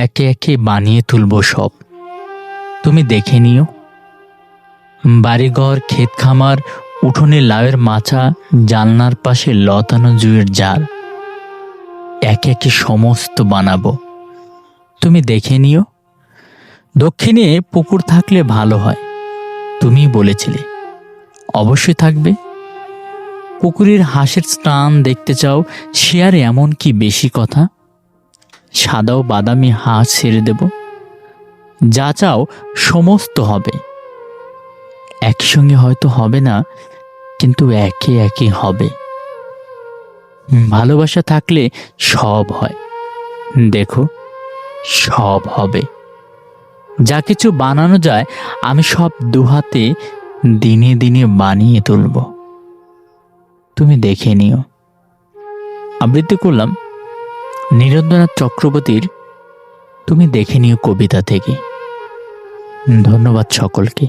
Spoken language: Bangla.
একে একে বানিয়ে তুলব সব, তুমি দেখে নিও। বাড়িঘর, ক্ষেত খামার, উঠোনে লাউয়ের মাচা, জানলার পাশে লতানো জুঁয়ের জাল, একে একে সমস্ত বানাবো, তুমি দেখে নিও। দক্ষিণে পুকুর থাকলে ভালো হয়, তুমি বলেছিলে, অবশ্যই থাকবে। পুকুরের হাঁসের স্নান দেখতে চাও, সে আর এমন কি বেশি কথা। সাদা ও বাদামি হাঁস ছেড়ে দেব, যা চাও সমস্ত হবে। একসঙ্গে হয়তো হবে না, কিন্তু একে একে হবে। ভালোবাসা থাকলে সব হয়, দেখো সব হবে। যা কিছু বানানো যায় আমি সব দুহাতে দিনে দিনে বানিয়ে তুলব, তুমি দেখে নিও। আবৃত্তি করলাম নীরেন্দ্রনাথ চক্রবর্তীর তুমি দেখে নিও কবিতা থেকে। ধন্যবাদ সকলকে।